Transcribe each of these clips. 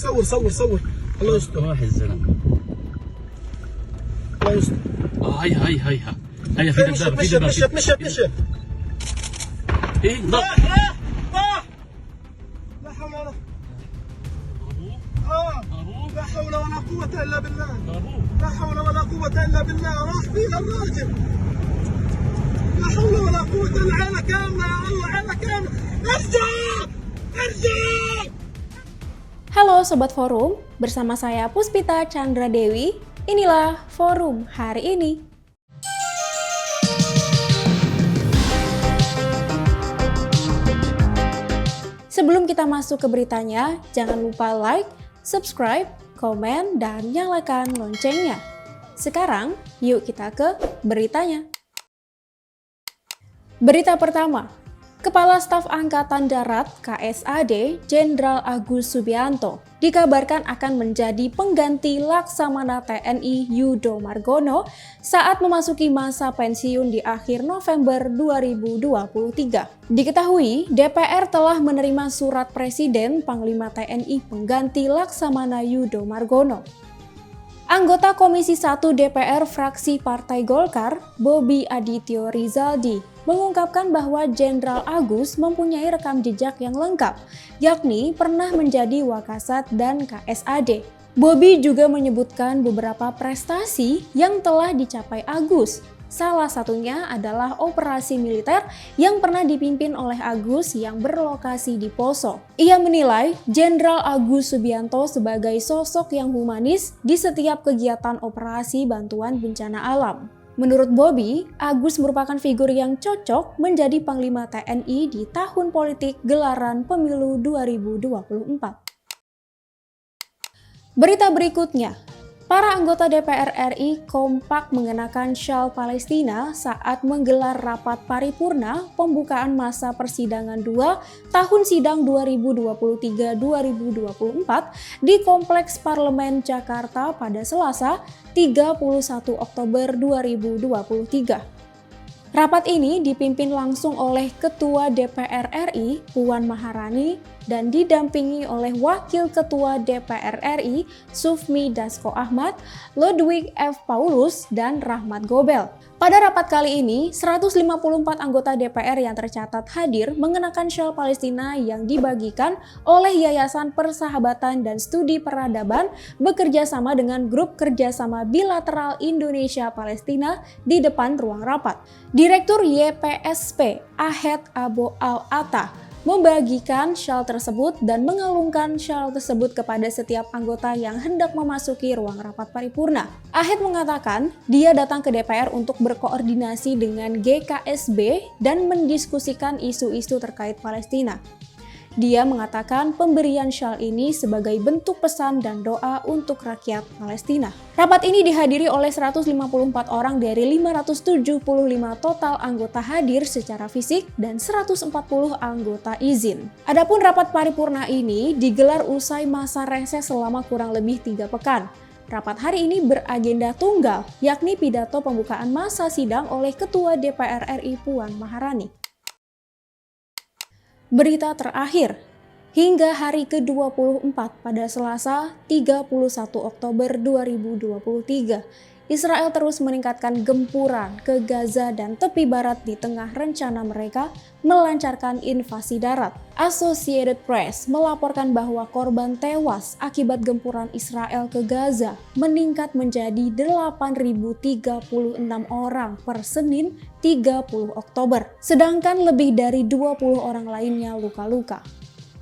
صور صور صور. الله يستر. واحد الزلمه. الله يستر. هيا في دبابه مشت. ايه ضرب. لا حول ولا ضربوه لا حول ولا قوة إلا بالله. ضربوه. لا حول ولا قوة إلا بالله. راح فيها الراجل. لا حول ولا قوة إلا عينه كاملة يا الله عينه كاملة. ارجع. Halo Sobat Forum, bersama saya Puspita Chandra Dewi, inilah Forum hari ini. Sebelum kita masuk ke beritanya, jangan lupa like, subscribe, komen, dan nyalakan loncengnya. Sekarang, yuk kita ke beritanya. Berita pertama, Kepala Staf Angkatan Darat KSAD Jenderal Agus Subianto dikabarkan akan menjadi pengganti Laksamana TNI Yudo Margono saat memasuki masa pensiun di akhir November 2023. Diketahui, DPR telah menerima surat Presiden Panglima TNI pengganti Laksamana Yudo Margono. Anggota Komisi 1 DPR fraksi Partai Golkar, Bobi Adityo Rizaldi, mengungkapkan bahwa Jenderal Agus mempunyai rekam jejak yang lengkap, yakni pernah menjadi Wakasat dan KSAD. Bobi juga menyebutkan beberapa prestasi yang telah dicapai Agus. Salah satunya adalah operasi militer yang pernah dipimpin oleh Agus yang berlokasi di Poso. Ia menilai Jenderal Agus Subianto sebagai sosok yang humanis di setiap kegiatan operasi bantuan bencana alam. Menurut Bobi, Agus merupakan figur yang cocok menjadi Panglima TNI di tahun politik gelaran pemilu 2024. Berita berikutnya, para anggota DPR RI kompak mengenakan syal Palestina saat menggelar rapat paripurna pembukaan masa persidangan 2 tahun sidang 2023-2024 di Kompleks Parlemen Jakarta pada Selasa 31 Oktober 2023. Rapat ini dipimpin langsung oleh Ketua DPR RI Puan Maharani dan didampingi oleh Wakil Ketua DPR RI Sufmi Dasko Ahmad, Ludwig F. Paulus, dan Rahmat Gobel. Pada rapat kali ini, 154 anggota DPR yang tercatat hadir mengenakan syal Palestina yang dibagikan oleh Yayasan Persahabatan dan Studi Peradaban bekerja sama dengan Grup Kerjasama Bilateral Indonesia-Palestina di depan ruang rapat. Direktur YPSP, Ahed Abo Al-Atta, membagikan syal tersebut dan mengalungkan syal tersebut kepada setiap anggota yang hendak memasuki ruang rapat paripurna. Ahed mengatakan dia datang ke DPR untuk berkoordinasi dengan GKSB dan mendiskusikan isu-isu terkait Palestina. Dia mengatakan pemberian syal ini sebagai bentuk pesan dan doa untuk rakyat Palestina. Rapat ini dihadiri oleh 154 orang dari 575 total anggota hadir secara fisik dan 140 anggota izin. Adapun rapat paripurna ini digelar usai masa reses selama kurang lebih 3 pekan. Rapat hari ini beragenda tunggal, yakni pidato pembukaan masa sidang oleh Ketua DPR RI Puan Maharani. Berita terakhir, hingga hari ke-24 pada Selasa 31 Oktober 2023, Israel terus meningkatkan gempuran ke Gaza dan tepi barat di tengah rencana mereka melancarkan invasi darat. Associated Press melaporkan bahwa korban tewas akibat gempuran Israel ke Gaza meningkat menjadi 8.036 orang per Senin 30 Oktober, sedangkan lebih dari 20 orang lainnya luka-luka.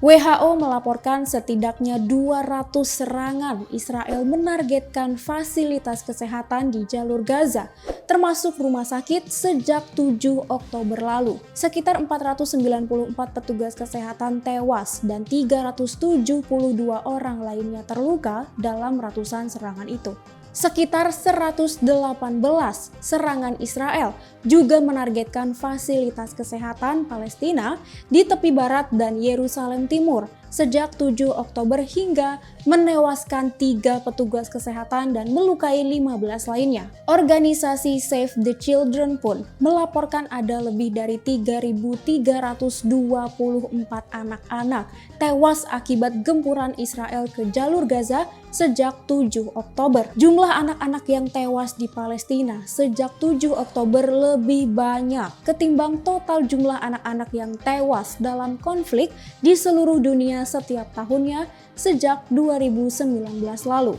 WHO melaporkan setidaknya 200 serangan Israel menargetkan fasilitas kesehatan di jalur Gaza, termasuk rumah sakit sejak 7 Oktober lalu. Sekitar 494 petugas kesehatan tewas dan 372 orang lainnya terluka dalam ratusan serangan itu. Sekitar 118 serangan Israel juga menargetkan fasilitas kesehatan Palestina di tepi barat dan Yerusalem Timur sejak 7 Oktober hingga menewaskan 3 petugas kesehatan dan melukai 15 lainnya. Organisasi Save the Children pun melaporkan ada lebih dari 3.324 anak-anak tewas akibat gempuran Israel ke jalur Gaza sejak 7 Oktober. Jumlah anak-anak yang tewas di Palestina sejak 7 Oktober lebih banyak ketimbang total jumlah anak-anak yang tewas dalam konflik di seluruh dunia setiap tahunnya sejak 2019 lalu.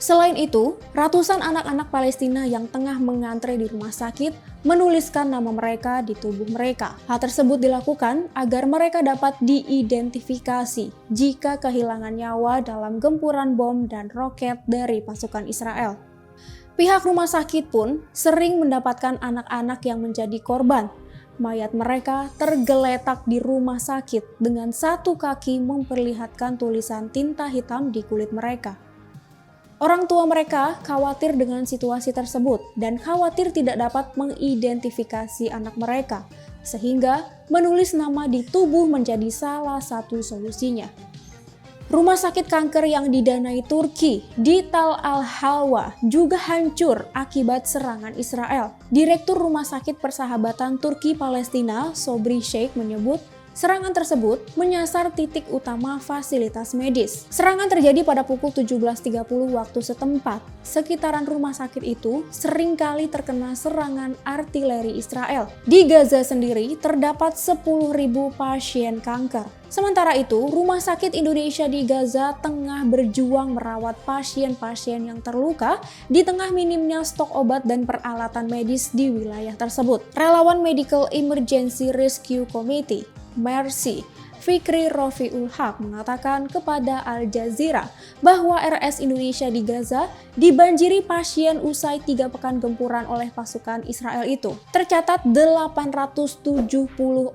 Selain itu, ratusan anak-anak Palestina yang tengah mengantre di rumah sakit menuliskan nama mereka di tubuh mereka. Hal tersebut dilakukan agar mereka dapat diidentifikasi jika kehilangan nyawa dalam gempuran bom dan roket dari pasukan Israel. Pihak rumah sakit pun sering mendapatkan anak-anak yang menjadi korban. Mayat mereka tergeletak di rumah sakit dengan satu kaki memperlihatkan tulisan tinta hitam di kulit mereka. Orang tua mereka khawatir dengan situasi tersebut dan khawatir tidak dapat mengidentifikasi anak mereka, sehingga menulis nama di tubuh menjadi salah satu solusinya. Rumah sakit kanker yang didanai Turki di Tal Al-Halwa juga hancur akibat serangan Israel. Direktur Rumah Sakit Persahabatan Turki Palestina, Sobri Sheikh menyebut, serangan tersebut menyasar titik utama fasilitas medis. Serangan terjadi pada pukul 17.30 waktu setempat. Sekitaran rumah sakit itu seringkali terkena serangan artileri Israel. Di Gaza sendiri terdapat 10.000 pasien kanker. Sementara itu, Rumah Sakit Indonesia di Gaza tengah berjuang merawat pasien-pasien yang terluka di tengah minimnya stok obat dan peralatan medis di wilayah tersebut. Relawan Medical Emergency Rescue Committee Mercy, Fikri Rofiul Haq mengatakan kepada Al Jazeera bahwa RS Indonesia di Gaza dibanjiri pasien usai 3 pekan gempuran oleh pasukan Israel itu. Tercatat 870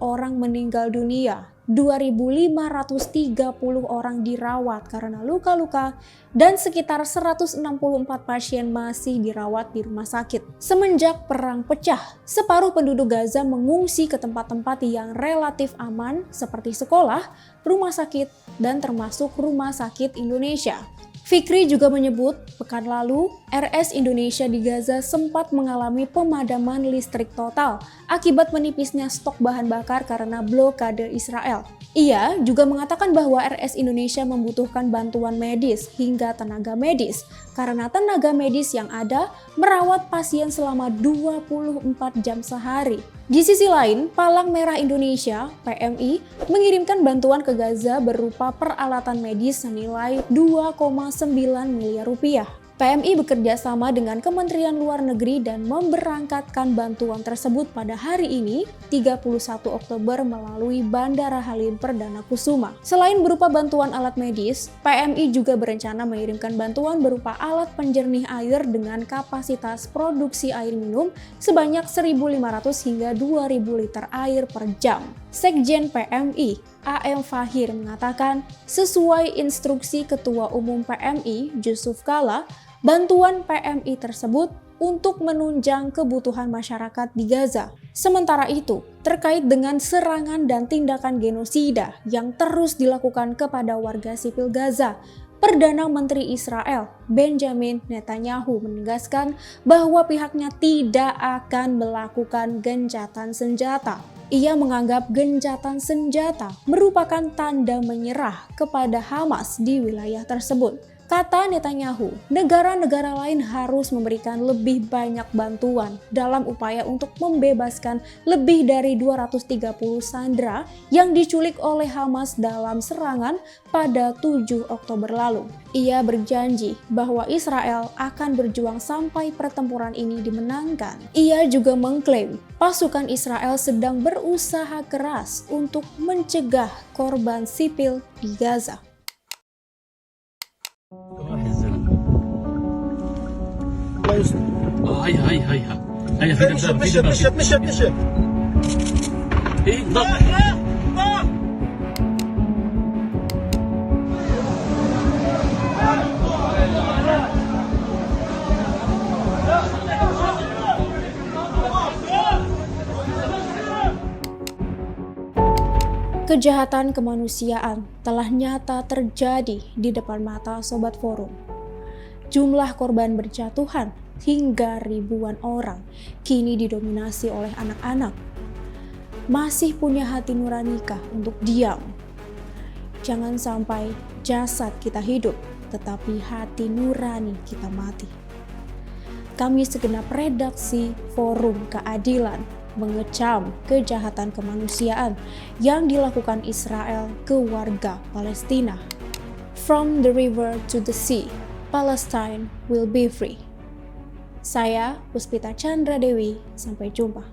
orang meninggal dunia, 2.530 orang dirawat karena luka-luka, dan sekitar 164 pasien masih dirawat di rumah sakit. Semenjak perang pecah, separuh penduduk Gaza mengungsi ke tempat-tempat yang relatif aman seperti sekolah, rumah sakit, dan termasuk Rumah Sakit Indonesia. Fikri juga menyebut, pekan lalu, RS Indonesia di Gaza sempat mengalami pemadaman listrik total akibat menipisnya stok bahan bakar karena blokade Israel. Ia juga mengatakan bahwa RS Indonesia membutuhkan bantuan medis hingga tenaga medis, karena tenaga medis yang ada merawat pasien selama 24 jam sehari. Di sisi lain, Palang Merah Indonesia (PMI) mengirimkan bantuan ke Gaza berupa peralatan medis senilai 2,9 miliar rupiah. PMI bekerja sama dengan Kementerian Luar Negeri dan memberangkatkan bantuan tersebut pada hari ini, 31 Oktober melalui Bandara Halim Perdana Kusuma. Selain berupa bantuan alat medis, PMI juga berencana mengirimkan bantuan berupa alat penjernih air dengan kapasitas produksi air minum sebanyak 1.500 hingga 2.000 liter air per jam. Sekjen PMI, A.M. Fahir mengatakan, sesuai instruksi Ketua Umum PMI, Yusuf Kala, bantuan PMI tersebut untuk menunjang kebutuhan masyarakat di Gaza. Sementara itu, terkait dengan serangan dan tindakan genosida yang terus dilakukan kepada warga sipil Gaza, Perdana Menteri Israel, Benjamin Netanyahu menegaskan bahwa pihaknya tidak akan melakukan gencatan senjata. Ia menganggap gencatan senjata merupakan tanda menyerah kepada Hamas di wilayah tersebut. Kata Netanyahu, negara-negara lain harus memberikan lebih banyak bantuan dalam upaya untuk membebaskan lebih dari 230 sandera yang diculik oleh Hamas dalam serangan pada 7 Oktober lalu. Ia berjanji bahwa Israel akan berjuang sampai pertempuran ini dimenangkan. Ia juga mengklaim pasukan Israel sedang berusaha keras untuk mencegah korban sipil di Gaza. هيا في دبابة مشت ايه ضغط Kejahatan kemanusiaan telah nyata terjadi di depan mata Sobat Forum. Jumlah korban berjatuhan hingga ribuan orang kini didominasi oleh anak-anak. Masih punya hati nuranikah untuk diam? Jangan sampai jasad kita hidup, tetapi hati nurani kita mati. Kami segenap redaksi Forum Keadilan mengecam kejahatan kemanusiaan yang dilakukan Israel ke warga Palestina. From the river to the sea, Palestine will be free. Saya Puspita Chandra Dewi, sampai jumpa.